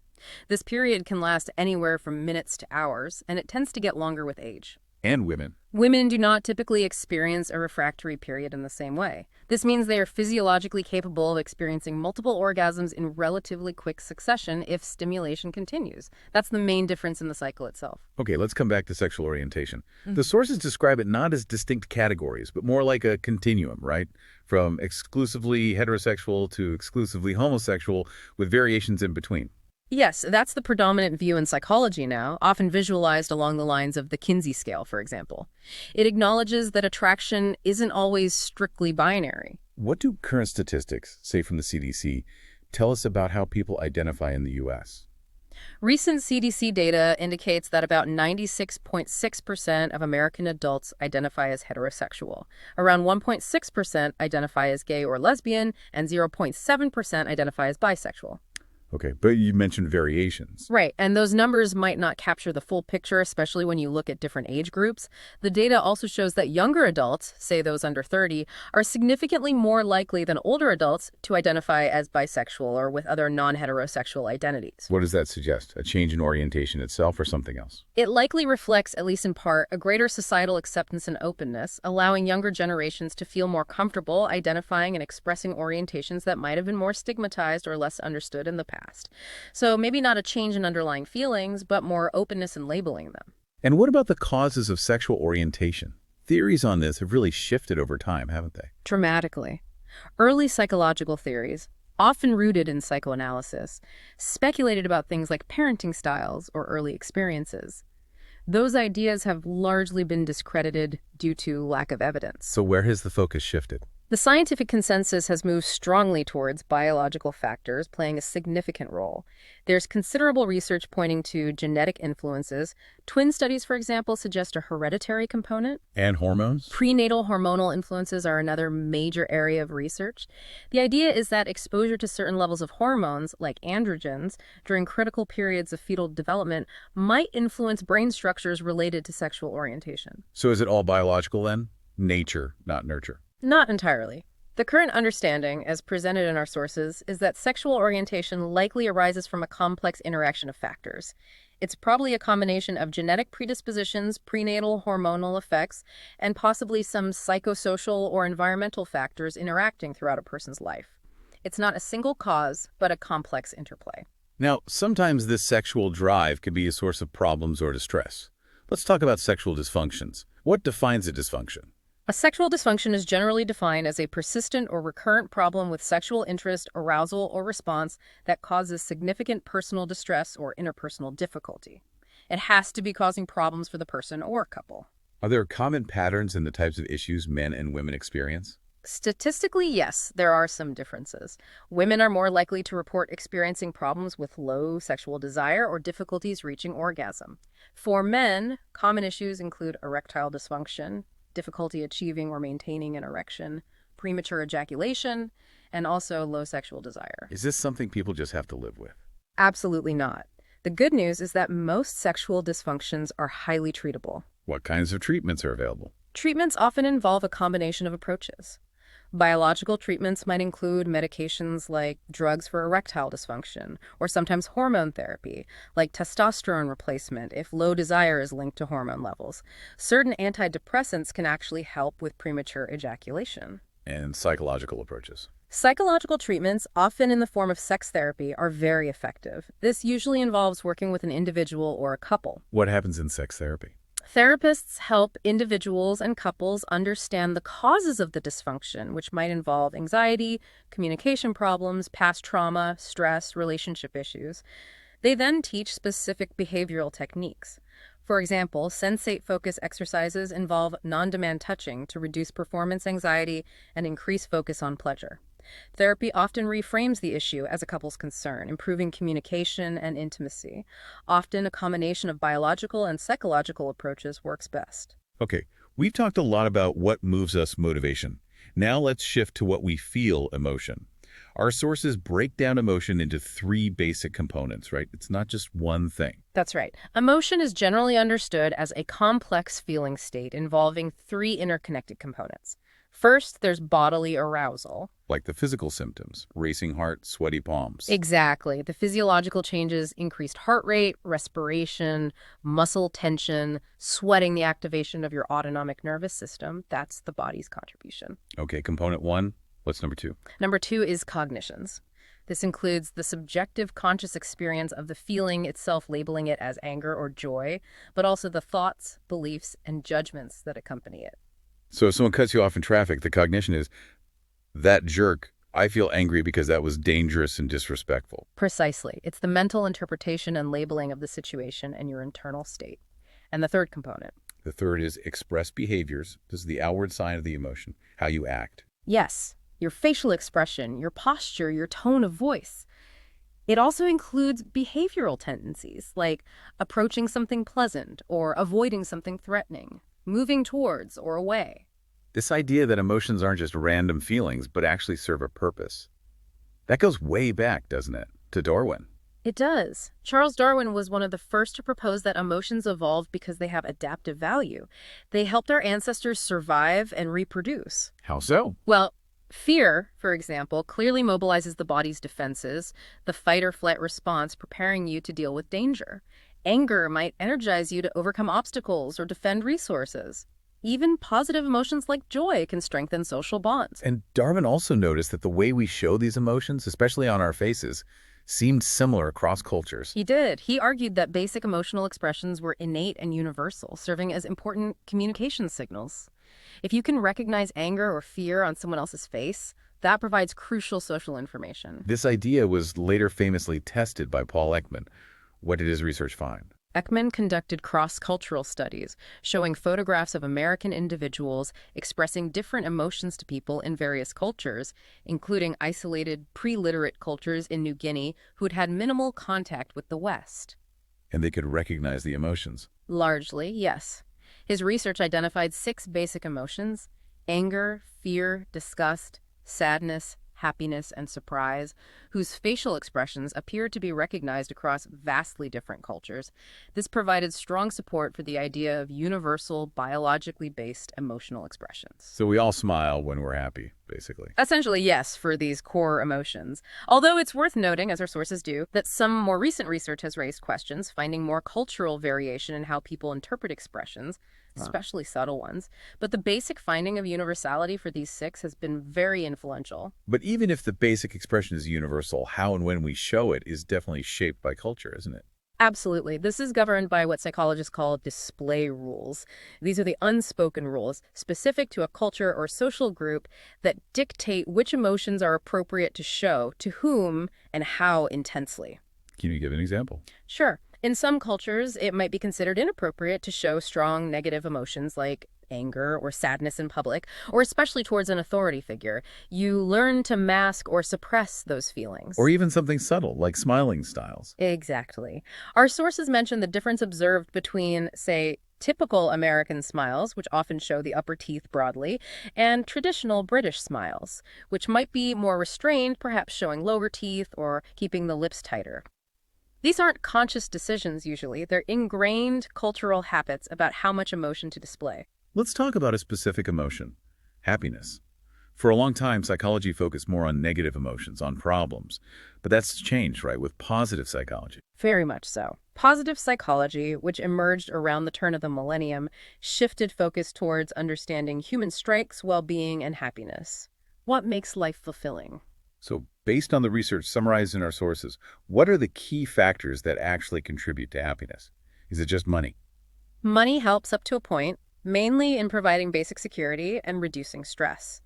This period can last anywhere from minutes to hours, and it tends to get longer with age. And women. Women do not typically experience a refractory period in the same way. This means they are physiologically capable of experiencing multiple orgasms in relatively quick succession if stimulation continues. That's the main difference in the cycle itself. Okay, let's come back to sexual orientation. The sources describe it not as distinct categories, but more like a continuum, right? From exclusively heterosexual to exclusively homosexual with variations in between. Yes, that's the predominant view in psychology now, often visualized along the lines of the Kinsey scale, for example. It acknowledges that attraction isn't always strictly binary. What do current statistics, say from the CDC, tell us about how people identify in the U.S.? Recent CDC data indicates that about 96.6% of American adults identify as heterosexual. Around 1.6% identify as gay or lesbian, and 0.7% identify as bisexual. Okay, but you mentioned variations. Right, and those numbers might not capture the full picture, especially when you look at different age groups. The data also shows that younger adults, say those under 30, are significantly more likely than older adults to identify as bisexual or with other non-heterosexual identities. What does that suggest? A change in orientation itself or something else? It likely reflects, at least in part, a greater societal acceptance and openness, allowing younger generations to feel more comfortable identifying and expressing orientations that might have been more stigmatized or less understood in the past. So maybe not a change in underlying feelings, but more openness in labeling them. And what about the causes of sexual orientation? Theories on this have really shifted over time, haven't they? Dramatically. Early psychological theories, often rooted in psychoanalysis, speculated about things like parenting styles or early experiences. Those ideas have largely been discredited due to lack of evidence. So where has the focus shifted? The scientific consensus has moved strongly towards biological factors playing a significant role. There's considerable research pointing to genetic influences. Twin studies, for example, suggest a hereditary component. And hormones? Prenatal hormonal influences are another major area of research. The idea is that exposure to certain levels of hormones, like androgens, during critical periods of fetal development might influence brain structures related to sexual orientation. So is it all biological then? Nature, not nurture. Not entirely. The current understanding, as presented in our sources, is that sexual orientation likely arises from a complex interaction of factors. It's probably a combination of genetic predispositions, prenatal hormonal effects, and possibly some psychosocial or environmental factors interacting throughout a person's life. It's not a single cause, but a complex interplay. Now, sometimes this sexual drive can be a source of problems or distress. Let's talk about sexual dysfunctions. What defines a dysfunction? A sexual dysfunction is generally defined as a persistent or recurrent problem with sexual interest, arousal, or response that causes significant personal distress or interpersonal difficulty. It has to be causing problems for the person or couple. Are there common patterns in the types of issues men and women experience? Statistically, yes, there are some differences. Women are more likely to report experiencing problems with low sexual desire or difficulties reaching orgasm. For men, common issues include erectile dysfunction, difficulty achieving or maintaining an erection, premature ejaculation, and also low sexual desire. Is this something people just have to live with? Absolutely not. The good news is that most sexual dysfunctions are highly treatable. What kinds of treatments are available? Treatments often involve a combination of approaches. Biological treatments might include medications like drugs for erectile dysfunction, or sometimes hormone therapy, like testosterone replacement if low desire is linked to hormone levels. Certain antidepressants can actually help with premature ejaculation. And psychological approaches. Psychological treatments, often in the form of sex therapy, are very effective. This usually involves working with an individual or a couple. What happens in sex therapy? Therapists help individuals and couples understand the causes of the dysfunction, which might involve anxiety, communication problems, past trauma, stress, relationship issues. They then teach specific behavioral techniques. For example, sensate focus exercises involve non-demand touching to reduce performance anxiety and increase focus on pleasure. Therapy often reframes the issue as a couple's concern, improving communication and intimacy. Often, a combination of biological and psychological approaches works best. Okay, we've talked a lot about what moves us motivation. Now let's shift to what we feel emotion. Our sources break down emotion into three basic components, right? It's not just one thing. That's right. Emotion is generally understood as a complex feeling state involving three interconnected components. First, there's bodily arousal. Like the physical symptoms, racing heart, sweaty palms. Exactly. The physiological changes, increased heart rate, respiration, muscle tension, sweating, the activation of your autonomic nervous system. That's the body's contribution. Okay, component one. What's number two? Number two is cognitions. This includes the subjective conscious experience of the feeling itself, labeling it as anger or joy, but also the thoughts, beliefs, and judgments that accompany it. So if someone cuts you off in traffic, the cognition is, that jerk, I feel angry because that was dangerous and disrespectful. Precisely. It's the mental interpretation and labeling of the situation and your internal state. And the third component. The third is expressed behaviors. This is the outward sign of the emotion, how you act. Yes, your facial expression, your posture, your tone of voice. It also includes behavioral tendencies, like approaching something pleasant or avoiding something threatening, moving towards or away. This idea that emotions aren't just random feelings, but actually serve a purpose. That goes way back, doesn't it, to Darwin? It does. Charles Darwin was one of the first to propose that emotions evolved because they have adaptive value. They helped our ancestors survive and reproduce. How so? Well, fear, for example, clearly mobilizes the body's defenses, the fight or flight response, preparing you to deal with danger. Anger might energize you to overcome obstacles or defend resources. Even positive emotions like joy can strengthen social bonds. And Darwin also noticed that the way we show these emotions, especially on our faces, seemed similar across cultures. He did. He argued that basic emotional expressions were innate and universal, serving as important communication signals. If you can recognize anger or fear on someone else's face, that provides crucial social information. This idea was later famously tested by Paul Ekman. What did his research find? Ekman conducted cross-cultural studies showing photographs of American individuals expressing different emotions to people in various cultures, including isolated, pre-literate cultures in New Guinea who'd had minimal contact with the West. And they could recognize the emotions. Largely, yes. His research identified 6 basic emotions: anger, fear, disgust, sadness, happiness, and surprise, whose facial expressions appeared to be recognized across vastly different cultures. This provided strong support for the idea of universal, biologically based emotional expressions. So we all smile when we're happy, basically. Essentially, yes, for these core emotions. Although it's worth noting, as our sources do, that some more recent research has raised questions, finding more cultural variation in how people interpret expressions, especially subtle ones. But the basic finding of universality for these 6 has been very influential. But even if the basic expression is universal, how and when we show it is definitely shaped by culture, isn't it? Absolutely. This is governed by what psychologists call display rules. These are the unspoken rules specific to a culture or social group that dictate which emotions are appropriate to show, to whom, and how intensely. Can you give an example? Sure. In some cultures, it might be considered inappropriate to show strong negative emotions like anger or sadness in public, or especially towards an authority figure. You learn to mask or suppress those feelings. Or even something subtle, like smiling styles. Exactly. Our sources mention the difference observed between, say, typical American smiles, which often show the upper teeth broadly, and traditional British smiles, which might be more restrained, perhaps showing lower teeth or keeping the lips tighter. These aren't conscious decisions usually. They're ingrained cultural habits about how much emotion to display. Let's talk about a specific emotion, happiness. For a long time, psychology focused more on negative emotions, on problems. But that's changed, right, with positive psychology. Very much so. Positive psychology, which emerged around the turn of the millennium, shifted focus towards understanding human strengths, well-being, and happiness. What makes life fulfilling? So based on the research summarized in our sources, what are the key factors that actually contribute to happiness? Is it just money? Money helps up to a point, mainly in providing basic security and reducing stress.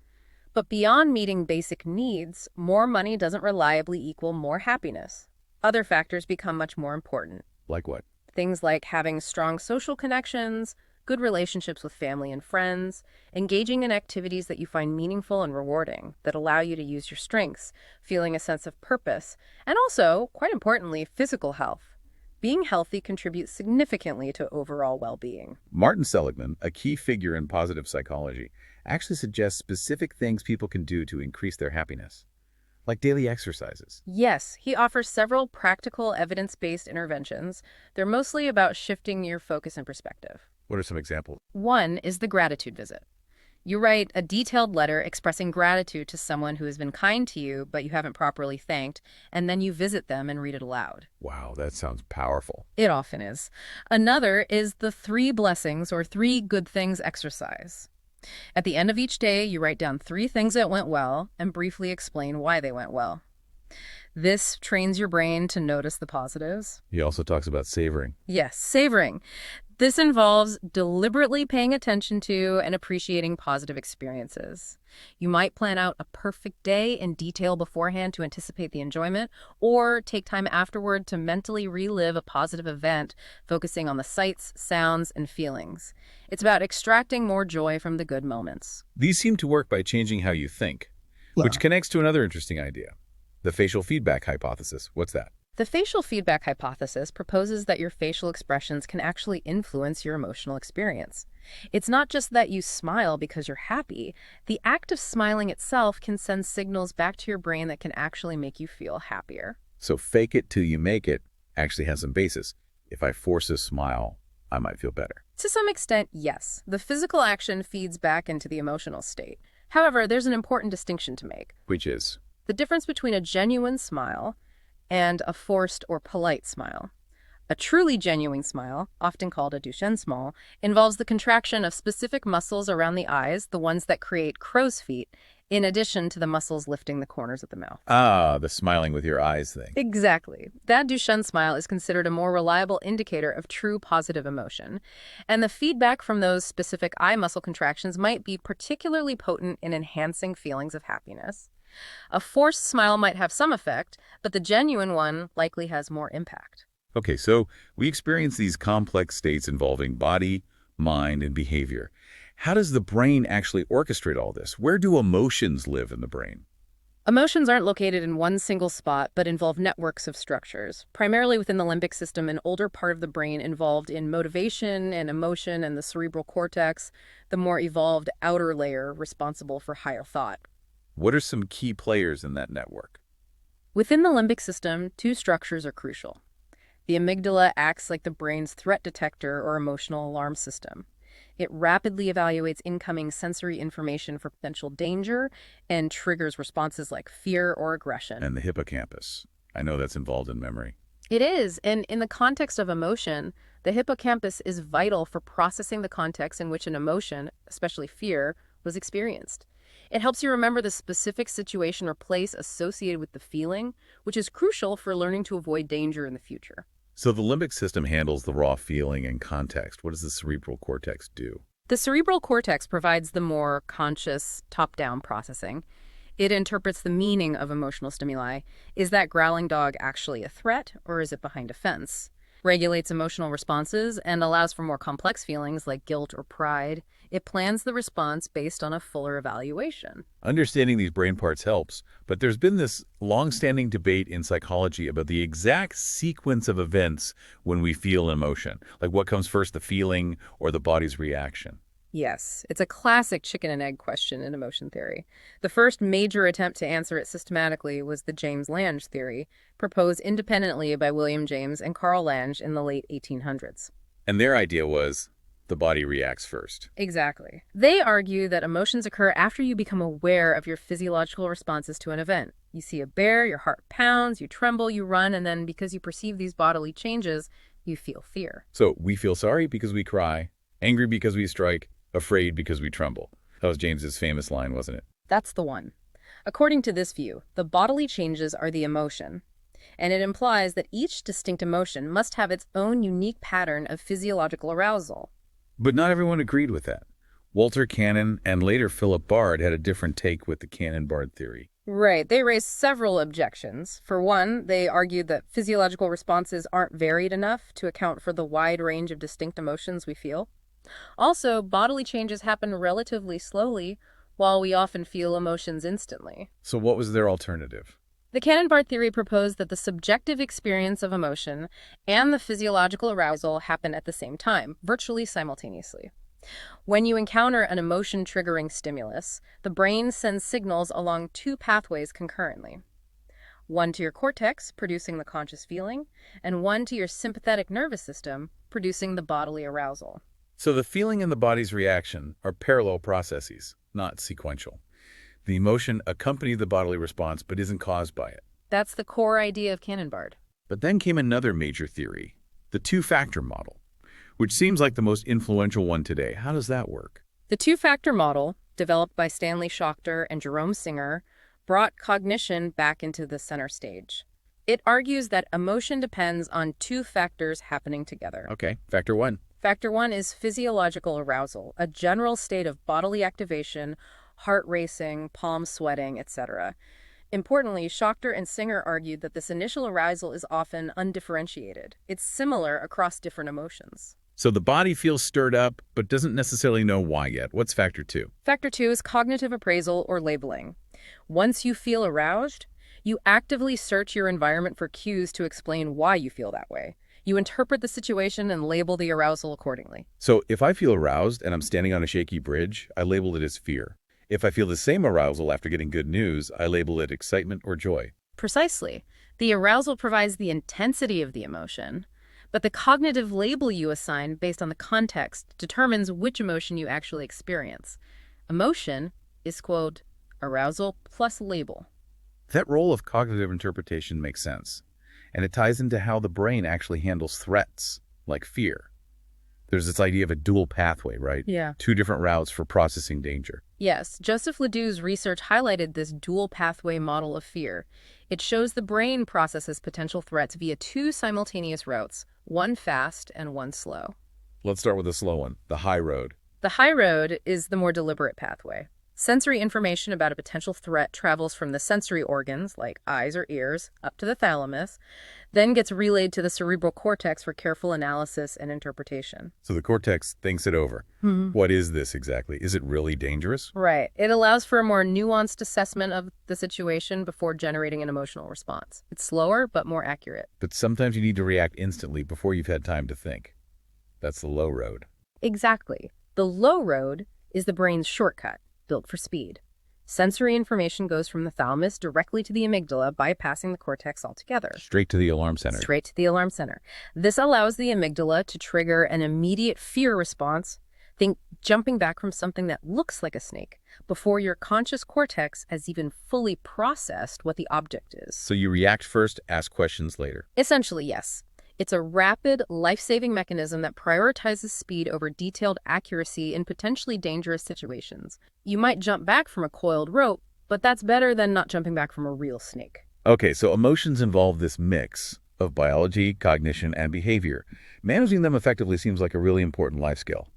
But beyond meeting basic needs, more money doesn't reliably equal more happiness. Other factors become much more important. Like what? Things like having strong social connections, good relationships with family and friends, engaging in activities that you find meaningful and rewarding, that allow you to use your strengths, feeling a sense of purpose, and also, quite importantly, physical health. Being healthy contributes significantly to overall well-being. Martin Seligman, a key figure in positive psychology, actually suggests specific things people can do to increase their happiness, like daily exercises. Yes, he offers several practical, evidence-based interventions. They're mostly about shifting your focus and perspective. What are some examples? One is the gratitude visit. You write a detailed letter expressing gratitude to someone who has been kind to you, but you haven't properly thanked, and then you visit them and read it aloud. Wow, that sounds powerful. It often is. Another is the 3 blessings or 3 good things exercise. At the end of each day, you write down 3 things that went well and briefly explain why they went well. This trains your brain to notice the positives. He also talks about savoring. Yes, savoring. This involves deliberately paying attention to and appreciating positive experiences. You might plan out a perfect day in detail beforehand to anticipate the enjoyment, or take time afterward to mentally relive a positive event, focusing on the sights, sounds, and feelings. It's about extracting more joy from the good moments. These seem to work by changing how you think, which connects to another interesting idea, the facial feedback hypothesis. What's that? The facial feedback hypothesis proposes that your facial expressions can actually influence your emotional experience. It's not just that you smile because you're happy. The act of smiling itself can send signals back to your brain that can actually make you feel happier. So fake it till you make it actually has some basis. If I force a smile, I might feel better. To some extent, yes. The physical action feeds back into the emotional state. However, there's an important distinction to make. Which is? The difference between a genuine smile and a forced or polite smile. A truly genuine smile, often called a Duchenne smile, involves the contraction of specific muscles around the eyes, the ones that create crow's feet, in addition to the muscles lifting the corners of the mouth. Ah, the smiling with your eyes thing. Exactly. That Duchenne smile is considered a more reliable indicator of true positive emotion. And the feedback from those specific eye muscle contractions might be particularly potent in enhancing feelings of happiness. A forced smile might have some effect, but the genuine one likely has more impact. Okay, so we experience these complex states involving body, mind, and behavior. How does the brain actually orchestrate all this? Where do emotions live in the brain? Emotions aren't located in one single spot, but involve networks of structures, primarily within the limbic system, an older part of the brain involved in motivation and emotion and the cerebral cortex, the more evolved outer layer responsible for higher thought. What are some key players in that network? Within the limbic system, two structures are crucial. The amygdala acts like the brain's threat detector or emotional alarm system. It rapidly evaluates incoming sensory information for potential danger and triggers responses like fear or aggression. And the hippocampus. I know that's involved in memory. It is, and in the context of emotion, the hippocampus is vital for processing the context in which an emotion, especially fear, was experienced. It helps you remember the specific situation or place associated with the feeling, which is crucial for learning to avoid danger in the future. So the limbic system handles the raw feeling and context. What does the cerebral cortex do? The cerebral cortex provides the more conscious, top-down processing. It interprets the meaning of emotional stimuli. Is that growling dog actually a threat, or is it behind a fence? Regulates emotional responses and allows for more complex feelings like guilt or pride. It plans the response based on a fuller evaluation. Understanding these brain parts helps, but there's been this long-standing debate in psychology about the exact sequence of events when we feel emotion. Like what comes first, the feeling or the body's reaction? Yes, it's a classic chicken and egg question in emotion theory. The first major attempt to answer it systematically was the James Lange theory, proposed independently by William James and Carl Lange in the late 1800s. And their idea was the body reacts first. Exactly. They argue that emotions occur after you become aware of your physiological responses to an event. You see a bear, your heart pounds, you tremble, you run, and then because you perceive these bodily changes, you feel fear. So we feel sorry because we cry, angry because we strike, afraid because we tremble. That was James's famous line, wasn't it? That's the one. According to this view, the bodily changes are the emotion, and it implies that each distinct emotion must have its own unique pattern of physiological arousal. But not everyone agreed with that. Walter Cannon and later Philip Bard had a different take with the Cannon-Bard theory. Right. They raised several objections. For one, they argued that physiological responses aren't varied enough to account for the wide range of distinct emotions we feel. Also, bodily changes happen relatively slowly, while we often feel emotions instantly. So what was their alternative? The Cannon-Bard theory proposed that the subjective experience of emotion and the physiological arousal happen at the same time, virtually simultaneously. When you encounter an emotion-triggering stimulus, the brain sends signals along two pathways concurrently. One to your cortex, producing the conscious feeling, and one to your sympathetic nervous system, producing the bodily arousal. So the feeling and the body's reaction are parallel processes, not sequential. The emotion accompanied the bodily response but isn't caused by it. That's the core idea of Cannon-Bard. But then came another major theory, the two-factor model, which seems like the most influential one today. How does that work? The two-factor model, developed by Stanley Schachter and Jerome Singer, brought cognition back into the center stage. It argues that emotion depends on two factors happening together. Okay, factor one. Factor one is physiological arousal, a general state of bodily activation, heart racing, palms sweating, etc. Importantly, Schachter and Singer argued that this initial arousal is often undifferentiated. It's similar across different emotions. So the body feels stirred up, but doesn't necessarily know why yet. What's factor two? Factor two is cognitive appraisal or labeling. Once you feel aroused, you actively search your environment for cues to explain why you feel that way. You interpret the situation and label the arousal accordingly. So if I feel aroused and I'm standing on a shaky bridge, I label it as fear. If I feel the same arousal after getting good news, I label it excitement or joy. Precisely. The arousal provides the intensity of the emotion, but the cognitive label you assign based on the context determines which emotion you actually experience. Emotion is, quote, arousal plus label. That role of cognitive interpretation makes sense, and it ties into how the brain actually handles threats, like fear. There's this idea of a dual pathway, right? Yeah. Two different routes for processing danger. Yes, Joseph Ledoux's research highlighted this dual pathway model of fear. It shows the brain processes potential threats via two simultaneous routes, one fast and one slow. Let's start with the slow one, the high road. The high road is the more deliberate pathway. Sensory information about a potential threat travels from the sensory organs, like eyes or ears, up to the thalamus, then gets relayed to the cerebral cortex for careful analysis and interpretation. So the cortex thinks it over. What is this exactly? Is it really dangerous? Right. It allows for a more nuanced assessment of the situation before generating an emotional response. It's slower, but more accurate. But sometimes you need to react instantly before you've had time to think. That's the low road. Exactly. The low road is the brain's shortcut, built for speed. Sensory information goes from the thalamus directly to the amygdala, bypassing the cortex altogether. Straight to the alarm center. Straight to the alarm center. This allows the amygdala to trigger an immediate fear response, think jumping back from something that looks like a snake, before your conscious cortex has even fully processed what the object is. So you react first, ask questions later. Essentially, yes. It's a rapid, life-saving mechanism that prioritizes speed over detailed accuracy in potentially dangerous situations. You might jump back from a coiled rope, but that's better than not jumping back from a real snake. Okay, so emotions involve this mix of biology, cognition, and behavior. Managing them effectively seems like a really important life skill.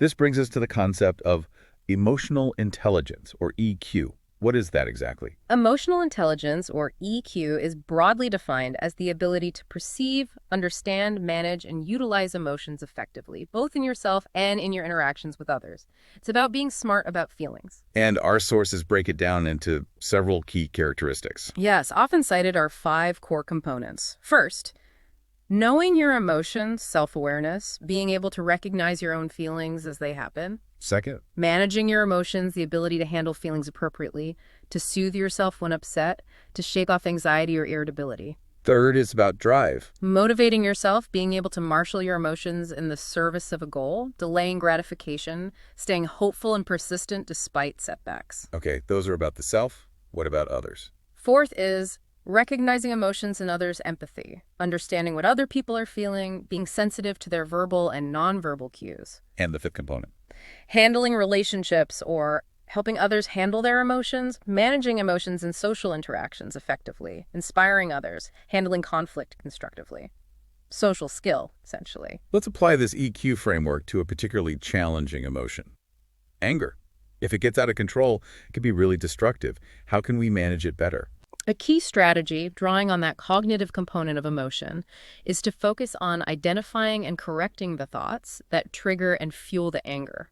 This brings us to the concept of emotional intelligence, or EQ. What is that exactly? Emotional intelligence, or EQ, is broadly defined as the ability to perceive, understand, manage, and utilize emotions effectively, both in yourself and in your interactions with others. It's about being smart about feelings. And our sources break it down into several key characteristics. Yes, often cited are 5 core components. First, knowing your emotions, self-awareness, being able to recognize your own feelings as they happen. Second, Managing your emotions, the ability to handle feelings appropriately, to soothe yourself when upset, to shake off anxiety or irritability. third is about drive. Motivating yourself, being able to marshal your emotions in the service of a goal, delaying gratification, staying hopeful and persistent despite setbacks. Okay, those are about the self. What about others? Fourth is recognizing emotions in others' empathy, understanding what other people are feeling, being sensitive to their verbal and nonverbal cues. And the fifth component. Handling relationships or helping others handle their emotions, managing emotions in social interactions effectively, inspiring others, handling conflict constructively. Social skill, essentially. Let's apply this EQ framework to a particularly challenging emotion. Anger. If it gets out of control, it can be really destructive. How can we manage it better? A key strategy, drawing on that cognitive component of emotion, is to focus on identifying and correcting the thoughts that trigger and fuel the anger.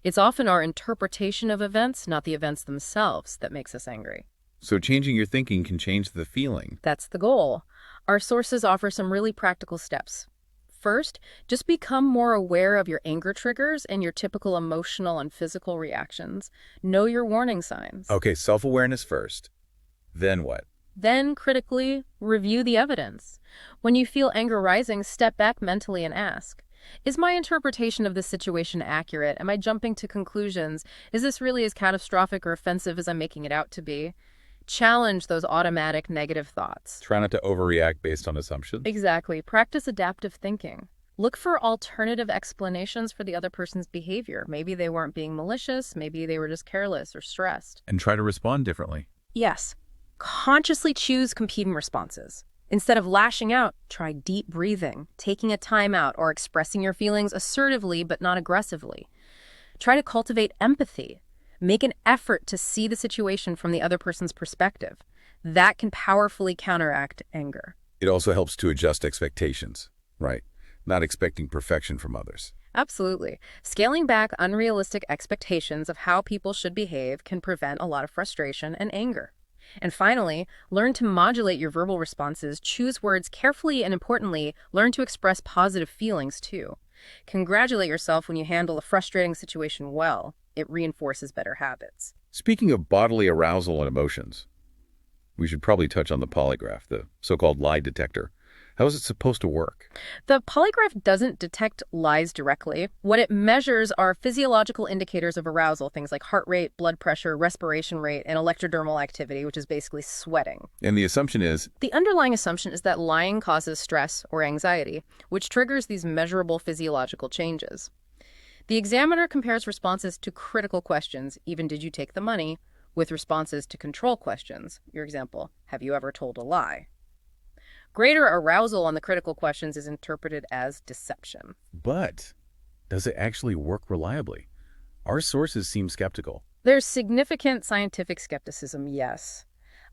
It's often our interpretation of events, not the events themselves, that makes us angry. So changing your thinking can change the feeling. That's the goal. Our sources offer some really practical steps. First, just become more aware of your anger triggers and your typical emotional and physical reactions. Know your warning signs. Okay, self-awareness first. Then what? Then, critically, review the evidence. When you feel anger rising, step back mentally and ask, is my interpretation of this situation accurate? Am I jumping to conclusions? Is this really as catastrophic or offensive as I'm making it out to be? Challenge those automatic negative thoughts. Try not to overreact based on assumptions. Exactly. Practice adaptive thinking. Look for alternative explanations for the other person's behavior. Maybe they weren't being malicious. Maybe they were just careless or stressed. And try to respond differently. Yes. Consciously choose competing responses. Instead of lashing out, try deep breathing, taking a time out, or expressing your feelings assertively but not aggressively. Try to cultivate empathy. Make an effort to see the situation from the other person's perspective. That can powerfully counteract anger. It also helps to adjust expectations, right? Not expecting perfection from others. Absolutely. Scaling back unrealistic expectations of how people should behave can prevent a lot of frustration and anger. And finally, learn to modulate your verbal responses, choose words carefully, and importantly, learn to express positive feelings too. Congratulate yourself when you handle a frustrating situation well. It reinforces better habits. Speaking of bodily arousal and emotions, we should probably touch on the polygraph, the so-called lie detector. How is it supposed to work? The polygraph doesn't detect lies directly. What it measures are physiological indicators of arousal, things like heart rate, blood pressure, respiration rate, and electrodermal activity, which is basically sweating. And the assumption is, The underlying assumption is that lying causes stress or anxiety, which triggers these measurable physiological changes. The examiner compares responses to critical questions, even did you take the money, with responses to control questions. Your example, have you ever told a lie? Greater arousal on the critical questions is interpreted as deception. but does it actually work reliably? Our sources seem skeptical. There's significant scientific skepticism, yes.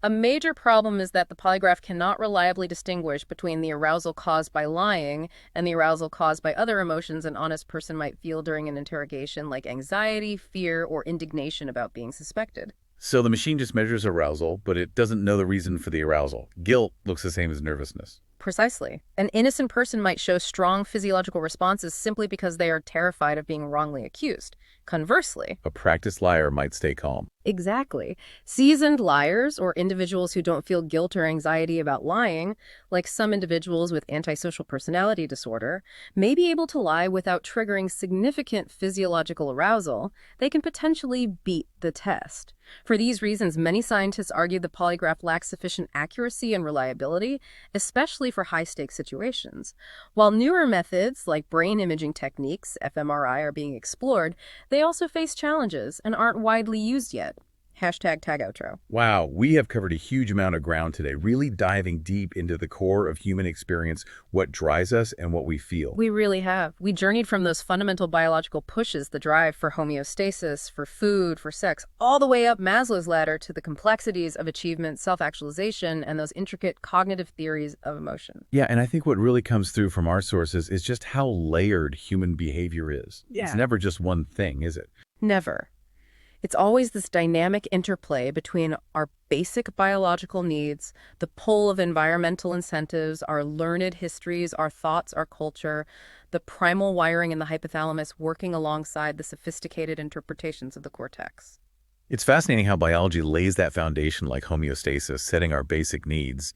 A major problem is that the polygraph cannot reliably distinguish between the arousal caused by lying and the arousal caused by other emotions an honest person might feel during an interrogation, like anxiety, fear, or indignation about being suspected. So the machine just measures arousal, but it doesn't know the reason for the arousal. Guilt looks the same as nervousness. Precisely. An innocent person might show strong physiological responses simply because they are terrified of being wrongly accused. Conversely, A practiced liar might stay calm. exactly. Seasoned liars, or individuals who don't feel guilt or anxiety about lying, like some individuals with antisocial personality disorder, may be able to lie without triggering significant physiological arousal. They can potentially beat the test. For these reasons, many scientists argue the polygraph lacks sufficient accuracy and reliability, especially for high-stakes situations. While newer methods like brain imaging techniques, fMRI, are being explored, they also face challenges and aren't widely used yet. Hashtag tag outro. Wow, we have covered a huge amount of ground today, really diving deep into the core of human experience, what drives us and what we feel. We really have. We journeyed from those fundamental biological pushes, the drive for homeostasis, for food, for sex, all the way up Maslow's ladder to the complexities of achievement, self-actualization, and those intricate cognitive theories of emotion. Yeah, and I think what really comes through from our sources is just how layered human behavior is. Yeah. It's never just one thing, is it? Never. It's always this dynamic interplay between our basic biological needs, the pull of environmental incentives, our learned histories, our thoughts, our culture, the primal wiring in the hypothalamus working alongside the sophisticated interpretations of the cortex. It's fascinating how biology lays that foundation like homeostasis, setting our basic needs.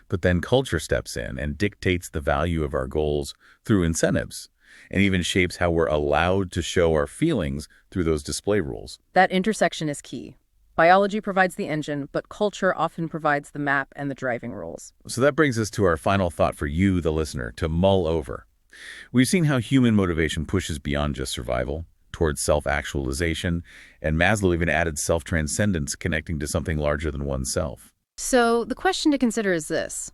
But then culture steps in and dictates the value of our goals through incentives, and even shapes how we're allowed to show our feelings through those display rules. That intersection is key. Biology provides the engine, but culture often provides the map and the driving rules. So that brings us to our final thought for you, the listener, to mull over. We've seen how human motivation pushes beyond just survival, towards self-actualization, and Maslow even added self-transcendence, connecting to something larger than oneself. So the question to consider is this.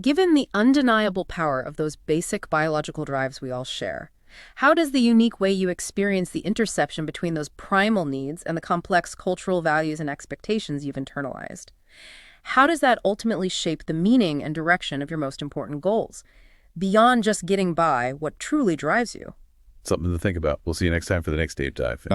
Given the undeniable power of those basic biological drives we all share, how does the unique way you experience the intersection between those primal needs and the complex cultural values and expectations you've internalized? How does that ultimately shape the meaning and direction of your most important goals, beyond just getting by what truly drives you? Something to think about. We'll see you next time for the next deep dive.